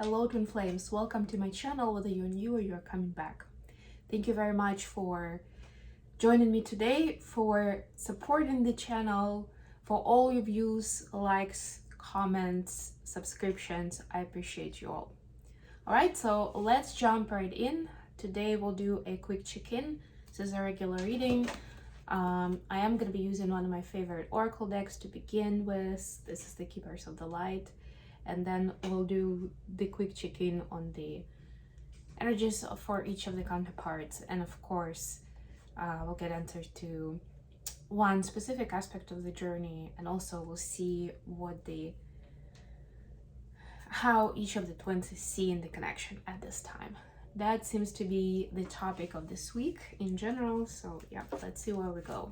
Hello Twin Flames, welcome to my channel, whether you're new or you're coming back. Thank you very much for joining me today, for supporting the channel, for all your views, likes, comments, subscriptions. I appreciate you all. Alright, so let's jump right in. Today we'll do a quick check-in. This is a regular reading. I am going to be using one of my favorite oracle decks to begin with. This is the Keepers of the Light. And then we'll do the quick check-in on the energies for each of the counterparts. And of course, we'll get into one specific aspect of the journey, and also we'll see how each of the twins is seeing the connection at this time. That seems to be the topic of this week in general. So yeah, let's see where we go.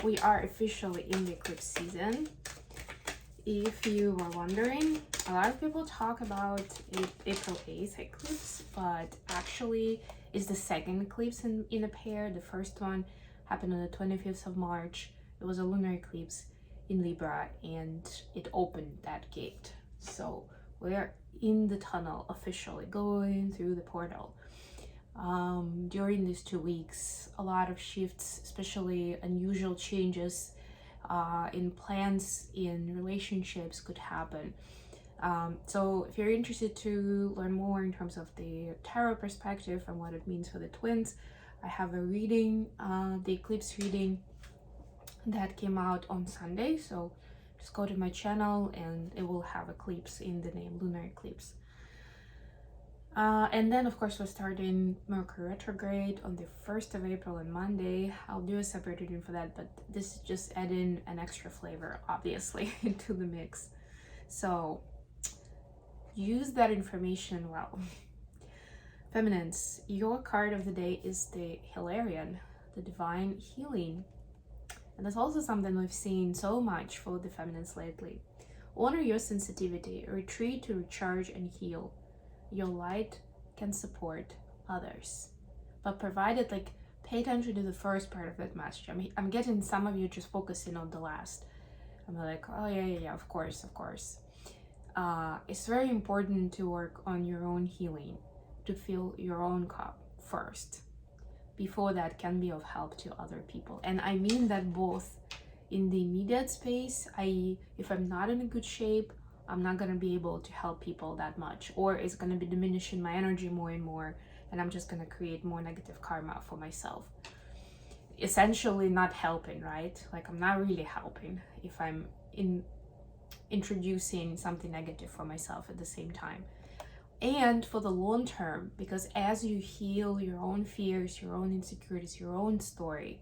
We are officially in the eclipse season. If you were wondering, a lot of people talk about April 8th eclipse, but actually it's the second eclipse in a pair. The first one happened on the 25th of March. It was a lunar eclipse in Libra, and it opened that gate. So we're in the tunnel, officially going through the portal. During these 2 weeks, a lot of shifts, especially unusual changes in plans, in relationships could happen. So if you're interested to learn more in terms of the tarot perspective and what it means for the twins, I have a reading, the eclipse reading that came out on Sunday. So just go to my channel and it will have eclipse in the name, lunar eclipse. And then of course we're starting Mercury retrograde on the 1st of April on Monday. I'll do a separate reading for that, but this is just adding an extra flavor, obviously, into the mix. So use that information well. Feminines, your card of the day is the Hilarion, the divine healing. And that's also something we've seen so much for the feminines lately. Honor your sensitivity, retreat to recharge and heal. Your light can support others, but provided, like, pay attention to the first part of that message. I'm getting some of you just focusing on the last. I'm like, oh yeah, of course. It's very important to work on your own healing, to fill your own cup first, before that can be of help to other people. And I mean that both in the immediate space, i.e. if I'm not in a good shape, I'm not going to be able to help people that much, or it's going to be diminishing my energy more and more, and I'm just going to create more negative karma for myself. Essentially not helping, right? Like, I'm not really helping if I'm introducing something negative for myself at the same time. And for the long term, because as you heal your own fears, your own insecurities, your own story,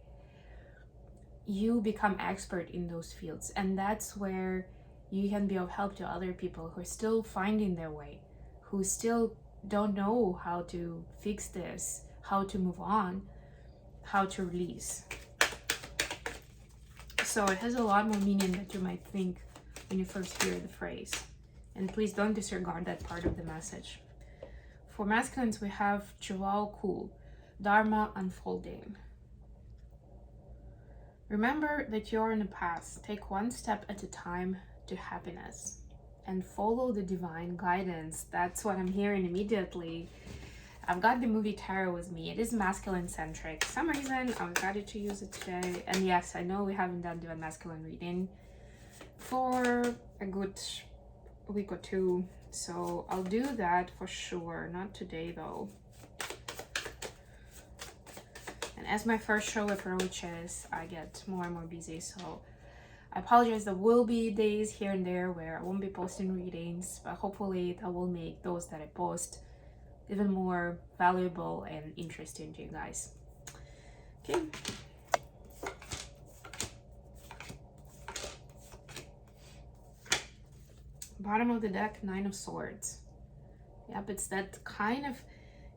you become expert in those fields, and that's where you can be of help to other people who are still finding their way, who still don't know how to fix this, how to move on, how to release. So it has a lot more meaning than you might think when you first hear the phrase. And please don't disregard that part of the message. For masculines, we have Chihuahua Cool, Dharma unfolding. Remember that you're on a path. Take one step at a time to happiness and follow the divine guidance. That's what I'm hearing immediately. I've got the movie Tarot with me. It is masculine centric. For some reason I've decided to use it today. And yes, I know we haven't done the masculine reading for a good week or two, so I'll do that for sure. Not today though. And as my first show approaches, I get more and more busy, so I apologize. There will be days here and there where I won't be posting readings, but hopefully that will make those that I post even more valuable and interesting to you guys. Okay. Bottom of the deck, Nine of Swords. Yep, it's that kind of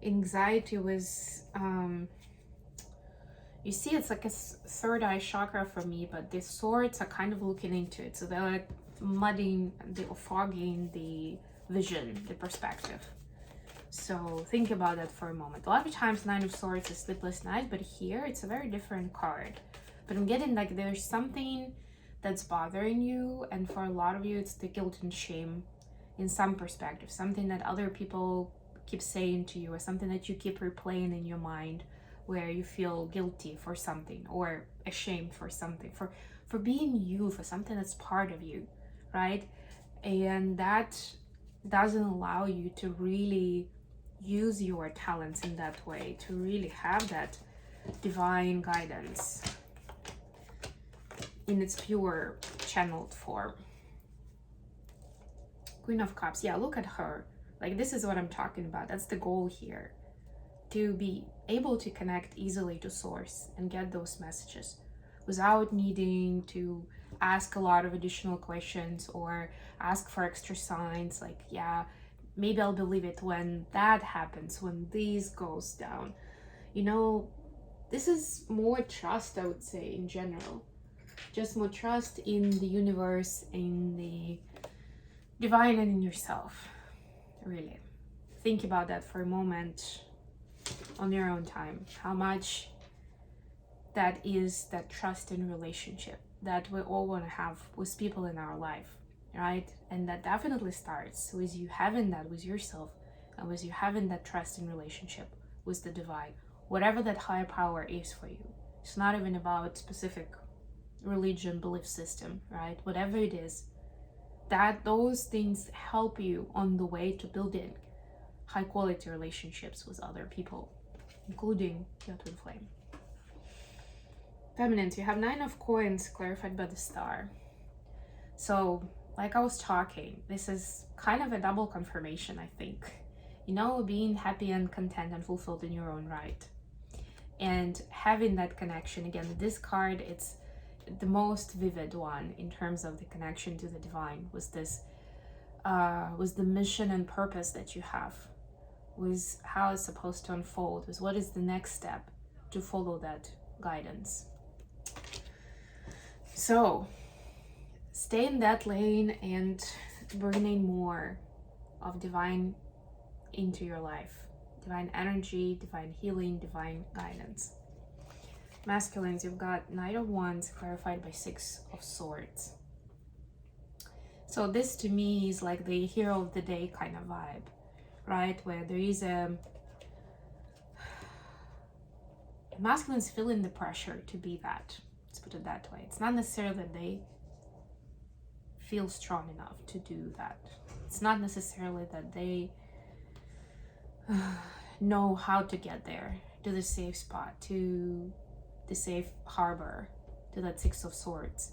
anxiety with you see, it's like a third eye chakra for me, but the swords are kind of looking into it, so they're like mudding or fogging the vision, the perspective. So think about that for a moment. A lot of times Nine of Swords is sleepless night, but here it's a very different card. But I'm getting like there's something that's bothering you, and for a lot of you it's the guilt and shame in some perspective, something that other people keep saying to you, or something that you keep replaying in your mind, where you feel guilty for something or ashamed for something, for being you, for something that's part of you, right? And that doesn't allow you to really use your talents in that way, to really have that divine guidance in its pure channeled form. Queen of Cups, yeah, look at her. Like, this is what I'm talking about. That's the goal here, to be able to connect easily to source and get those messages without needing to ask a lot of additional questions or ask for extra signs, like, yeah, maybe I'll believe it when that happens, when this goes down. You know, this is more trust, I would say, in general. Just more trust in the universe, in the divine, and in yourself. Really. Think about that for a moment on your own time. How much that is that trust in relationship that we all want to have with people in our life, right? And that definitely starts with you having that with yourself, and with you having that trust in relationship with the divine, whatever that higher power is for you. It's not even about specific religion, belief system, right? Whatever it is, that those things help you on the way to building high quality relationships with other people, including your twin flame. Feminines, you have 9 of Coins clarified by the star. So, like I was talking, this is kind of a double confirmation, I think. You know, being happy and content and fulfilled in your own right. And having that connection, again, this card, it's the most vivid one in terms of the connection to the divine, was this, was the mission and purpose that you have, with how it's supposed to unfold, with what is the next step to follow that guidance. So stay in that lane and bring in more of divine into your life. Divine energy, divine healing, divine guidance. Masculines, you've got Knight of Wands clarified by 6 of Swords. So this to me is like the hero of the day kind of vibe, right? Where there is masculines feeling the pressure to be that. Let's put it that way. It's not necessarily that they feel strong enough to do that. It's not necessarily that they know how to get there, to the safe spot, to the safe harbor, to that 6 of Swords,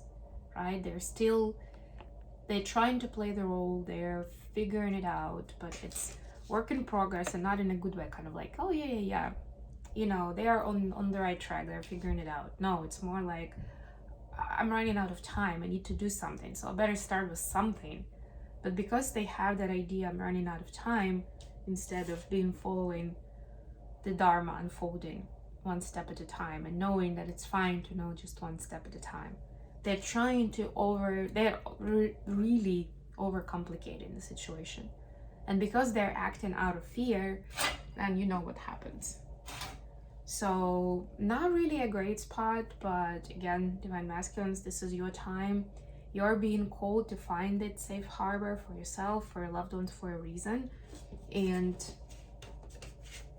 right? They're trying to play the role, they're figuring it out, but it's work in progress, and not in a good way, kind of like, oh yeah, you know, they are on the right track, they're figuring it out. No, it's more like, I'm running out of time, I need to do something, so I better start with something. But because they have that idea, I'm running out of time, instead of following the Dharma unfolding one step at a time, and knowing that it's fine to know just one step at a time, they're trying to really overcomplicating the situation. And because they're acting out of fear, then you know what happens. So not really a great spot, but again, Divine Masculines, this is your time. You're being called to find that safe harbor for yourself, for your loved ones, for a reason. And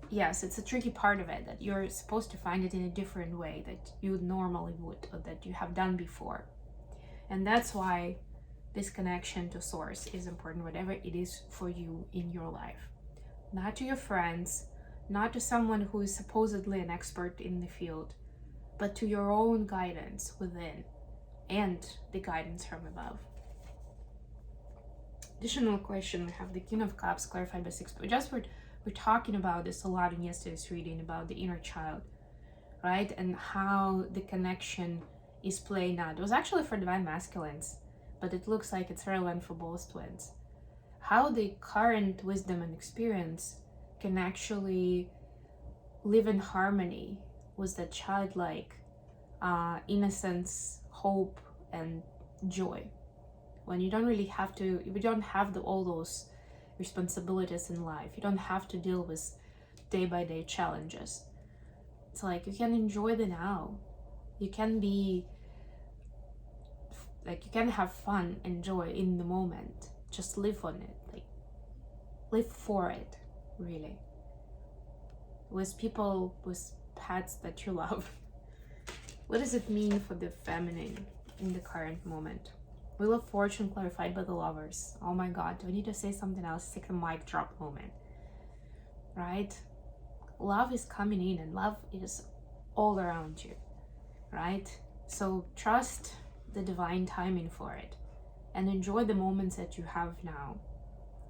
yes, it's a tricky part of it, that you're supposed to find it in a different way that you normally would, or that you have done before. And that's why this connection to source is important, whatever it is for you in your life. Not to your friends, not to someone who is supposedly an expert in the field, but to your own guidance within, and the guidance from above. Additional question, we have the King of Cups clarified by 6. We're talking about this a lot in yesterday's reading, about the inner child, right? And how the connection is playing out. It was actually for Divine Masculines, but it looks like it's relevant for both twins. How the current wisdom and experience can actually live in harmony with the childlike innocence, hope, and joy. When you don't really have to, you don't have all those responsibilities in life. You don't have to deal with day-by-day challenges. It's like you can enjoy the now. You can be like, you can have fun and joy in the moment, just live on it, like live for it, really, with people, with pets that you love. What does it mean for the feminine in the current moment? Wheel of Fortune clarified by the Lovers. Oh my god, do I need to say something else? It's like a mic drop moment, right? Love is coming in, and love is all around you, right? So trust the divine timing for it and enjoy the moments that you have now,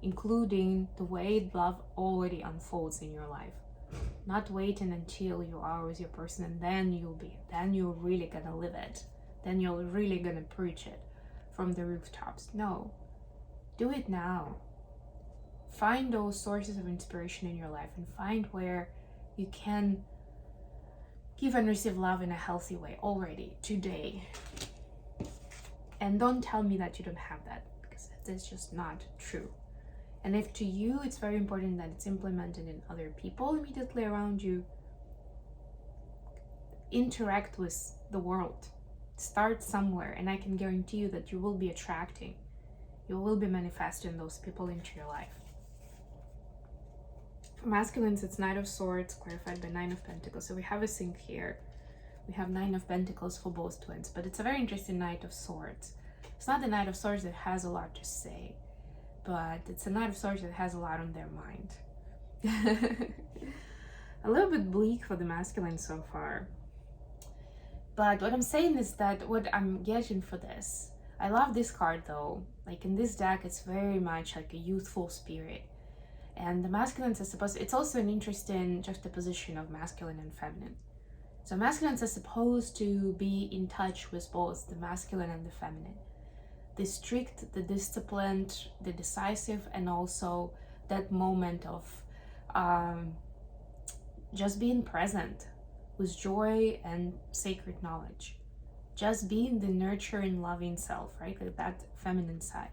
including the way love already unfolds in your life. Not waiting until you are with your person and then you're really gonna live it. Then you're really gonna preach it from the rooftops. No, do it now. Find those sources of inspiration in your life and find where you can give and receive love in a healthy way already, today. And don't tell me that you don't have that, because that's just not true. And if to you it's very important that it's implemented in other people immediately around you, interact with the world. Start somewhere, and I can guarantee you that you will be attracting, you will be manifesting those people into your life. For masculines, it's Knight of Swords, clarified by Nine of Pentacles. So we have a sync here. We have Nine of Pentacles for both twins, but it's a very interesting Knight of Swords. It's not the Knight of Swords that has a lot to say, but it's a Knight of Swords that has a lot on their mind. A little bit bleak for the masculine so far. But what I'm saying is that what I'm getting for this, I love this card though. Like in this deck, it's very much like a youthful spirit. And the masculines are supposed, it's also an interesting juxtaposition of masculine and feminine. So masculines are supposed to be in touch with both the masculine and the feminine. The strict, the disciplined, the decisive, and also that moment of just being present with joy and sacred knowledge. Just being the nurturing, loving self, right? Like that feminine side.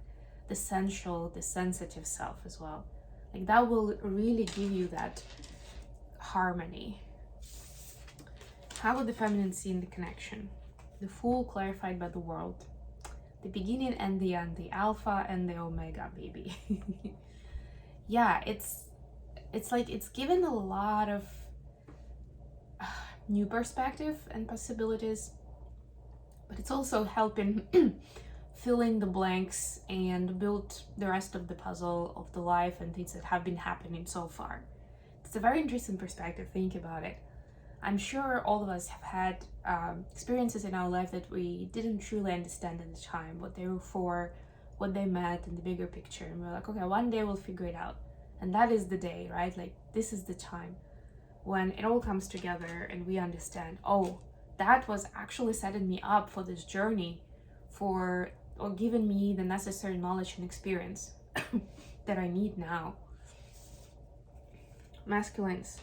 The sensual, the sensitive self as well. Like that will really give you that harmony. How would the feminine see in the connection? The Fool clarified by the World. The beginning and the end, the alpha and the omega, baby. Yeah, it's like it's given a lot of new perspective and possibilities, but it's also helping fill in the blanks and build the rest of the puzzle of the life and things that have been happening so far. It's a very interesting perspective. Think about it. I'm sure all of us have had experiences in our life that we didn't truly understand at the time, what they were for, what they meant in the bigger picture. And we're like, okay, one day we'll figure it out. And that is the day, right? Like this is the time when it all comes together and we understand, oh, that was actually setting me up for this journey, or giving me the necessary knowledge and experience that I need now. Masculines.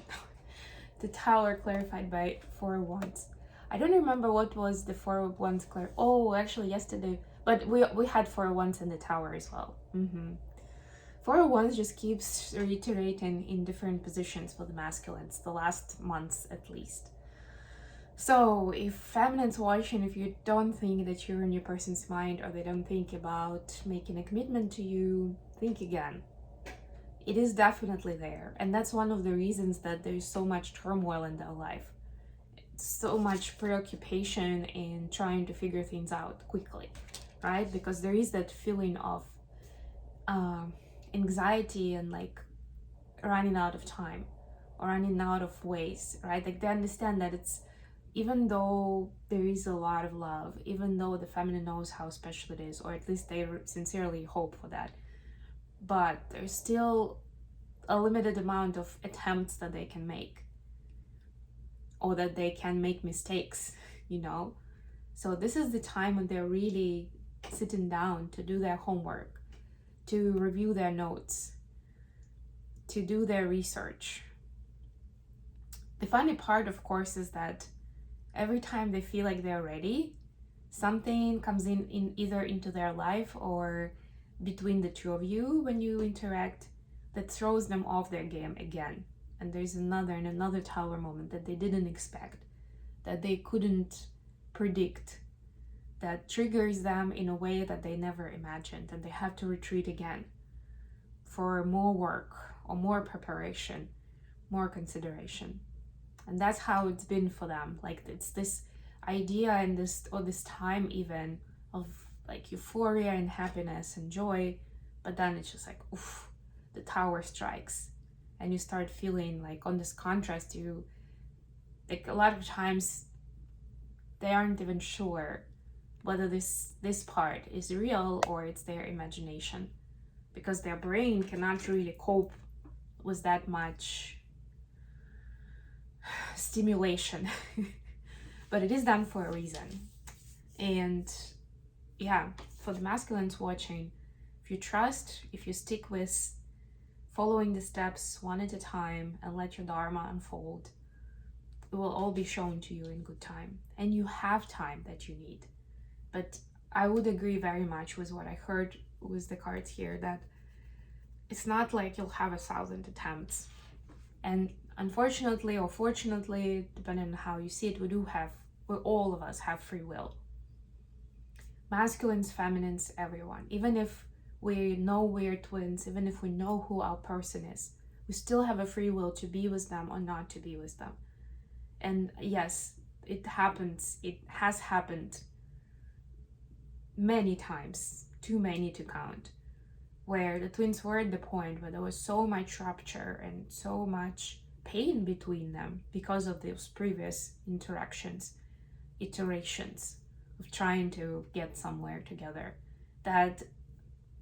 The Tower clarified by Four of Wands. I don't remember what was the Four of Wands Oh, actually yesterday, but we had Four of Wands in the Tower as well. Four of Wands just keeps reiterating in different positions for the masculines, the last months at least. So if feminine's watching, if you don't think that you're in your person's mind, or they don't think about making a commitment to you, think again. It is definitely there, and that's one of the reasons that there's so much turmoil in their life. So much preoccupation in trying to figure things out quickly, right? Because there is that feeling of anxiety and like running out of time or running out of ways, right? Like they understand that it's, even though there is a lot of love, even though the feminine knows how special it is, or at least they sincerely hope for that, but there's still a limited amount of attempts that they can make, or that they can make mistakes, you know? So this is the time when they're really sitting down to do their homework, to review their notes, to do their research. The funny part, of course, is that every time they feel like they're ready, something comes in either into their life or between the two of you when you interact, that throws them off their game again. And there's another Tower moment that they didn't expect, that they couldn't predict, that triggers them in a way that they never imagined, and they have to retreat again for more work or more preparation, more consideration. And that's how it's been for them. Like, it's this idea and this time even of like euphoria and happiness and joy, but then it's just like, oof, the tower strikes, and you start feeling like on this contrast. You, like, a lot of times they aren't even sure whether this part is real or it's their imagination, because their brain cannot really cope with that much stimulation. But it is done for a reason. And yeah, for the masculines watching, if you trust, if you stick with following the steps one at a time and let your dharma unfold, it will all be shown to you in good time, and you have time that you need. But I would agree very much with what I heard with the cards here, that it's not like you'll have 1,000 attempts. And unfortunately or fortunately, depending on how you see it, we all of us have free will. Masculines, feminines, everyone. Even if we know we're twins, even if we know who our person is, we still have a free will to be with them or not to be with them. And yes, it happens. It has happened many times, too many to count, where the twins were at the point where there was so much rupture and so much pain between them because of those previous iterations of trying to get somewhere together, that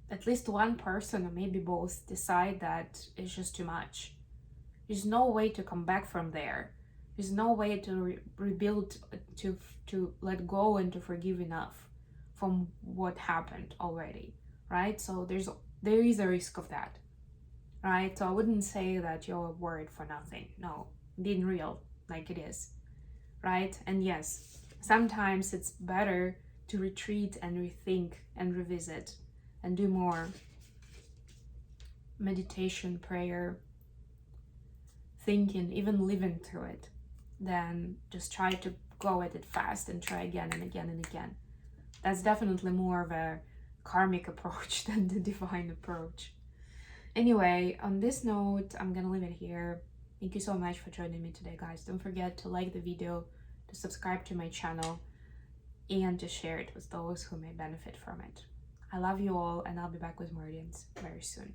at least one person or maybe both decide that it's just too much. There's no way to come back from there. There's no way to rebuild, to let go and to forgive enough from what happened already, right? So there is a risk of that, right? So I wouldn't say that you're worried for nothing. No, being real like it is, right? And yes, sometimes it's better to retreat and rethink and revisit and do more meditation, prayer, thinking, even living through it, than just try to go at it fast and try again and again and again. That's definitely more of a karmic approach than the divine approach. Anyway, on this note, I'm gonna leave it here. Thank you so much for joining me today, guys. Don't forget to like the video, to subscribe to my channel, and to share it with those who may benefit from it. I love you all, and I'll be back with more readings very soon.